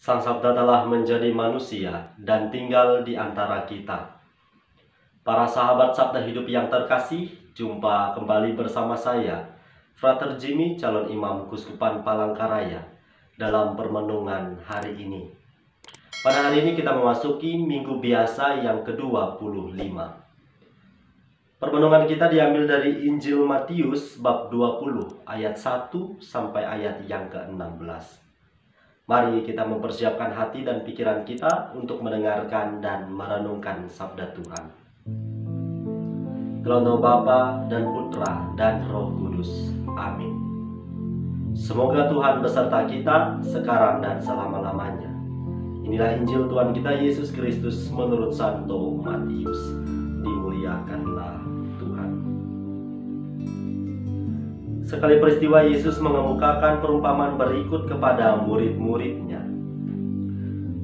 Sang Sabda telah menjadi manusia dan tinggal di antara kita. Para sahabat Sabda Hidup yang terkasih, jumpa kembali bersama saya, Frater Jimmy, calon imam Kuskupan Palangkaraya, dalam permenungan hari ini. Pada hari ini kita memasuki minggu biasa yang ke-25. Permenungan kita diambil dari Injil Matius bab 20 ayat 1 sampai ayat yang ke-16. Mari kita mempersiapkan hati dan pikiran kita untuk mendengarkan dan merenungkan sabda Tuhan. Dalam nama Bapa dan Putra dan Roh Kudus. Amin. Semoga Tuhan beserta kita sekarang dan selama-lamanya. Inilah Injil Tuhan kita Yesus Kristus menurut Santo Matius. Dimuliakanlah Tuhan. Sekali peristiwa Yesus mengemukakan perumpamaan berikut kepada murid-muridnya.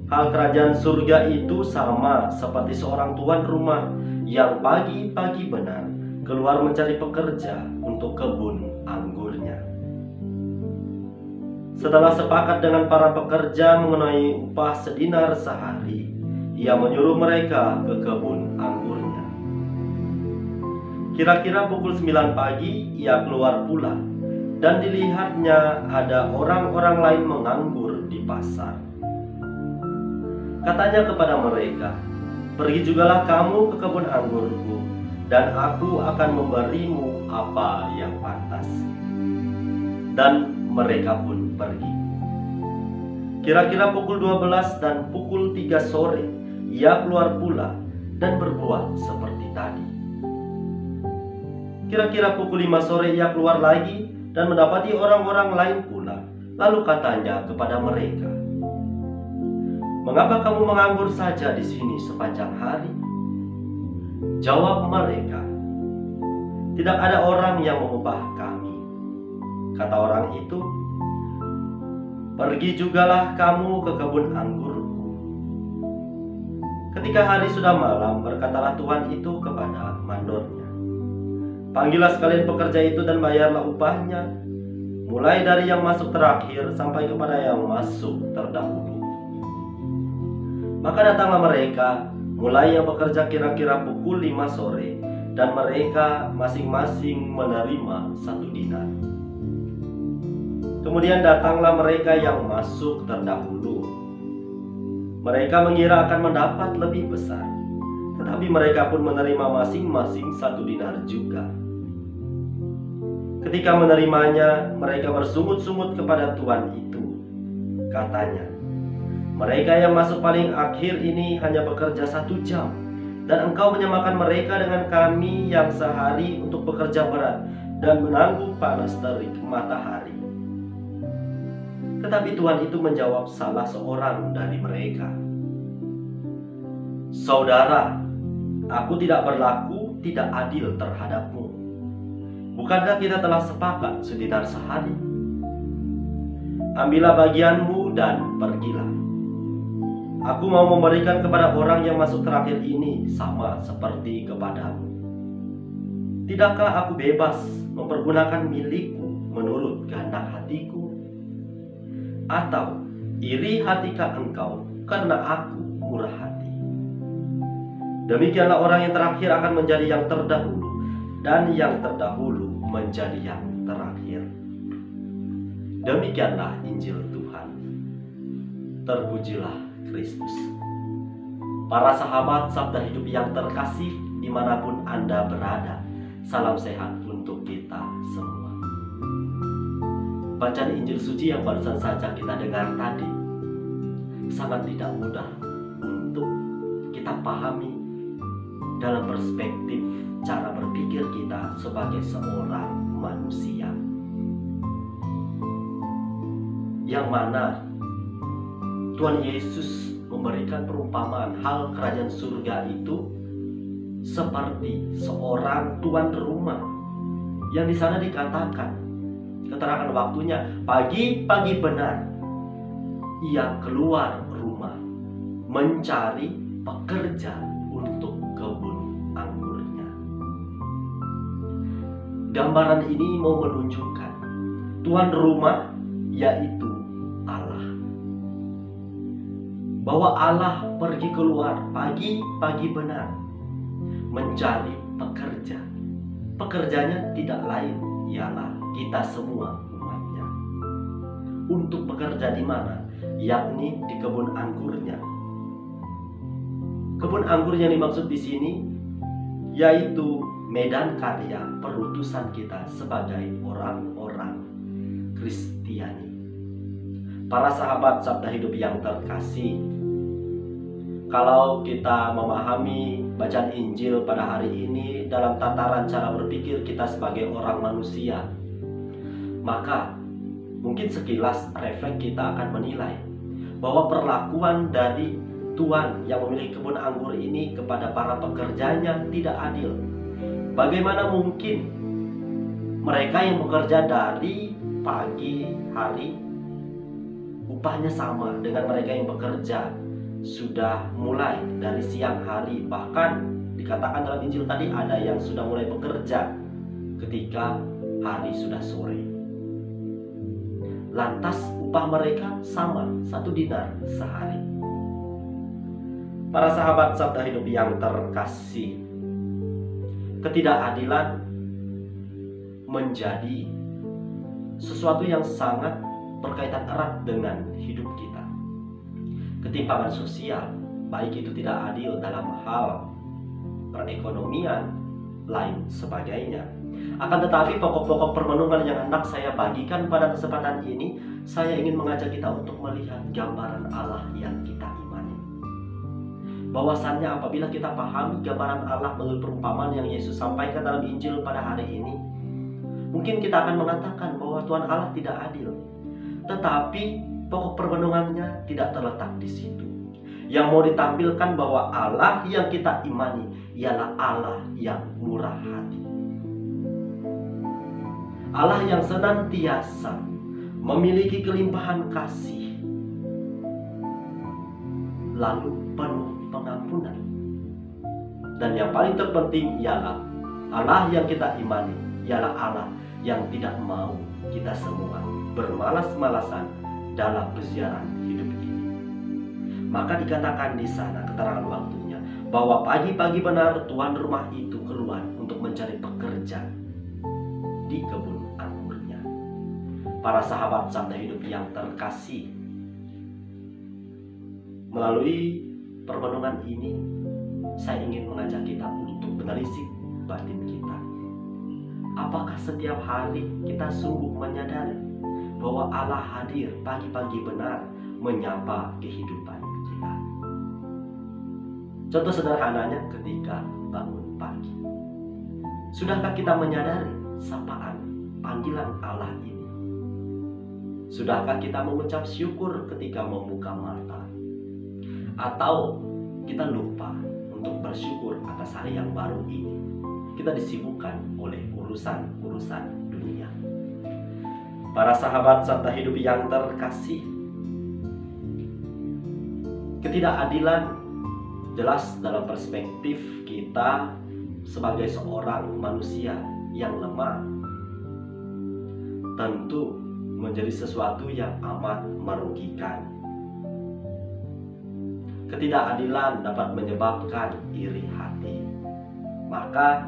Hal kerajaan surga itu sama seperti seorang tuan rumah yang pagi-pagi benar keluar mencari pekerja untuk kebun anggurnya. Setelah sepakat dengan para pekerja mengenai upah sedinar sehari, ia menyuruh mereka ke kebun anggurnya. Kira-kira pukul 9 pagi ia keluar pula, dan dilihatnya ada orang-orang lain menganggur di pasar. Katanya kepada mereka, "Pergi jugalah kamu ke kebun anggurku, dan aku akan memberimu apa yang pantas." Dan mereka pun pergi. Kira-kira pukul 12 dan pukul 3 sore, ia keluar pula dan berbuat seperti tadi. Kira-kira pukul 5 sore ia keluar lagi dan mendapati orang-orang lain pula. Lalu katanya kepada mereka, "Mengapa kamu menganggur saja di sini sepanjang hari?" Jawab mereka, "Tidak ada orang yang mengupah kami." Kata orang itu, "Pergi jugalah kamu ke kebun anggurku." Ketika hari sudah malam, berkatalah Tuhan itu kepada mandornya, "Panggillah sekalian pekerja itu dan bayarlah upahnya, mulai dari yang masuk terakhir sampai kepada yang masuk terdahulu." Maka datanglah mereka, mulai yang bekerja kira-kira pukul 5 sore, dan mereka masing-masing menerima 1 dinar. Kemudian datanglah mereka yang masuk terdahulu. Mereka mengira akan mendapat lebih besar, tetapi mereka pun menerima masing-masing 1 dinar juga. Ketika menerimanya, mereka bersungut-sungut kepada tuan itu. Katanya, "Mereka yang masuk paling akhir ini hanya bekerja 1 jam, dan engkau menyamakan mereka dengan kami yang sehari untuk bekerja berat dan menanggung panas terik matahari." Tetapi Tuhan itu menjawab salah seorang dari mereka, "Saudara, aku tidak berlaku tidak adil terhadapmu. Bukankah kita telah sepakat sedinar sehari? Ambillah bagianmu dan pergilah. Aku mau memberikan kepada orang yang masuk terakhir ini sama seperti kepadamu. Tidakkah aku bebas mempergunakan milikku menurut kehendak hatiku? Atau iri hatikah engkau karena aku murah hati?" Demikianlah orang yang terakhir akan menjadi yang terdahulu, dan yang terdahulu menjadi yang terakhir. Demikianlah Injil Tuhan. Terpujilah Kristus. Para sahabat Sabda Hidup yang terkasih, dimanapun Anda berada, salam sehat untuk kita semua. Bacaan Injil suci yang barusan saja kita dengar tadi sangat tidak mudah untuk kita pahami dalam perspektif cara berpikir kita sebagai seorang manusia, yang mana Tuhan Yesus memberikan perumpamaan hal kerajaan surga itu seperti seorang tuan rumah, yang di sana dikatakan keterangan waktunya pagi-pagi benar ia keluar rumah mencari pekerja untuk kebun anggurnya. Gambaran ini mau menunjukkan tuan rumah yaitu Allah. bahwa Allah pergi keluar pagi-pagi benar mencari pekerja. Pekerjanya tidak lain ialah kita semua umatnya. Untuk bekerja di mana? Yakni di kebun anggurnya. Kebun anggur yang dimaksud di sini yaitu medan karya perutusan kita sebagai orang-orang Kristiani. Para sahabat Sabda Hidup yang terkasih, kalau kita memahami bacaan Injil pada hari ini dalam tataran cara berpikir kita sebagai orang manusia, maka mungkin sekilas refleks kita akan menilai bahwa perlakuan dari Tuhan yang memiliki kebun anggur ini kepada para pekerjanya tidak adil. Bagaimana mungkin mereka yang bekerja dari pagi hari upahnya sama dengan mereka yang bekerja sudah mulai dari siang hari. Bahkan dikatakan dalam Injil tadi ada yang sudah mulai bekerja ketika hari sudah sore. Lantas upah mereka sama, 1 dinar sehari. Para sahabat Sabda Hidup yang terkasih, ketidakadilan menjadi sesuatu yang sangat berkaitan erat dengan hidup kita. Ketimpangan sosial, baik itu tidak adil dalam hal perekonomian, lain sebagainya. Akan tetapi pokok-pokok permenungan yang hendak saya bagikan pada kesempatan ini, saya ingin mengajak kita untuk melihat gambaran Allah yang kita imani. Bahwasannya apabila kita pahami gambaran Allah melalui perumpamaan yang Yesus sampaikan dalam Injil pada hari ini, mungkin kita akan mengatakan bahwa Tuhan Allah tidak adil. Tetapi pokok permenungannya tidak terletak di situ. Yang mau ditampilkan bahwa Allah yang kita imani ialah Allah yang murah hati. Allah yang senantiasa memiliki kelimpahan kasih, lalu penuh pengampunan. Dan yang paling terpenting ialah Allah yang kita imani ialah Allah yang tidak mau kita semua bermalas-malasan dalam keziaran hidup ini. Maka dikatakan di sana keterangan waktunya bahwa pagi-pagi benar tuan rumah itu keluar untuk mencari pekerja di kebun anggurnya. Para sahabat Sabda Hidup yang terkasih, melalui permenungan ini saya ingin mengajak kita untuk menelisik batin kita. Apakah setiap hari kita sungguh menyadari bahwa Allah hadir pagi-pagi benar menyapa kehidupan kita? Contoh sederhananya ketika bangun pagi. Sudahkah kita menyadari sapaan panggilan Allah ini? Sudahkah kita mengucap syukur ketika membuka mata? Atau kita lupa untuk bersyukur atas hari yang baru ini? Kita disibukkan oleh urusan-urusan dunia. Para sahabat Sabda Hidup yang terkasih, ketidakadilan jelas dalam perspektif kita sebagai seorang manusia yang lemah tentu menjadi sesuatu yang amat merugikan. Ketidakadilan dapat menyebabkan iri hati. Maka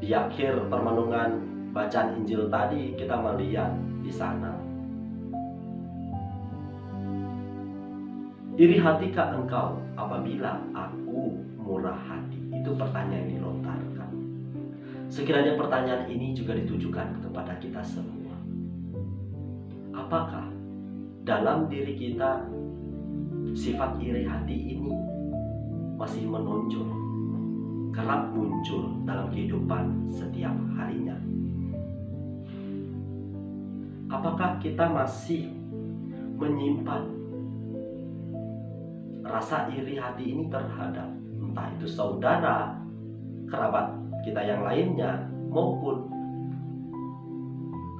di akhir permenungan bacaan Injil tadi kita melihat di sana, iri hatikah engkau apabila aku murah hati? Itu pertanyaan yang dilontarkan. Sekiranya pertanyaan ini juga ditujukan kepada kita semua. Apakah dalam diri kita sifat iri hati ini masih menonjol, kerap muncul dalam kehidupan setiap harinya? Apakah kita masih menyimpan rasa iri hati ini terhadap entah itu saudara, kerabat kita yang lainnya, maupun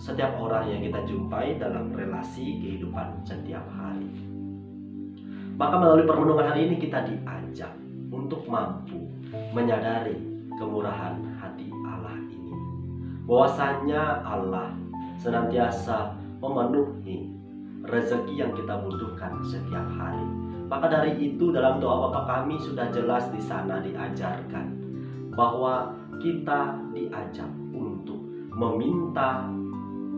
setiap orang yang kita jumpai dalam relasi kehidupan setiap hari? Maka melalui permenungan hari ini kita diajak untuk mampu menyadari kemurahan hati Allah ini. Bahwasannya Allah senantiasa memenuhi rezeki yang kita butuhkan setiap hari. Maka dari itu dalam doa Bapa kami sudah jelas di sana diajarkan bahwa kita diajak untuk meminta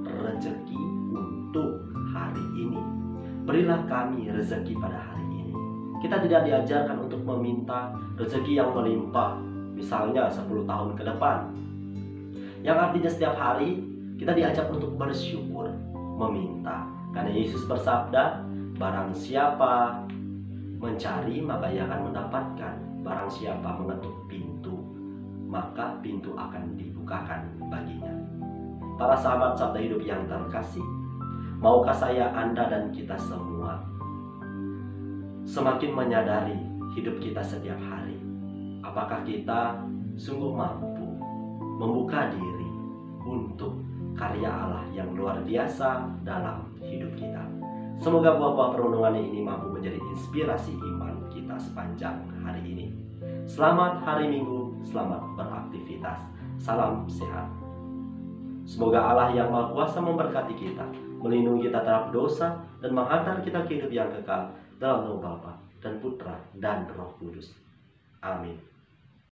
rezeki untuk hari ini. Berilah kami rezeki pada hari ini. Kita tidak diajarkan untuk meminta rezeki yang melimpah, misalnya 10 tahun ke depan. Yang artinya setiap hari kita diajak untuk bersyukur, meminta. Karena Yesus bersabda, barang siapa mencari maka ia akan mendapatkan. Barang siapa mengetuk pintu, maka pintu akan dibukakan baginya. Para sahabat Sabda Hidup yang terkasih, maukah saya, Anda, dan kita semua semakin menyadari hidup kita setiap hari? Apakah kita sungguh mampu membuka diri untuk karya Allah yang luar biasa dalam hidup kita? Semoga buah-buah perenungan ini mampu menjadi inspirasi iman kita sepanjang hari ini. Selamat hari Minggu, selamat beraktivitas. Salam sehat. Semoga Allah yang Maha Kuasa memberkati kita, melindungi kita terhadap dosa, dan menghantar kita ke hidup yang kekal dalam nama Bapa dan Putra dan Roh Kudus. Amin.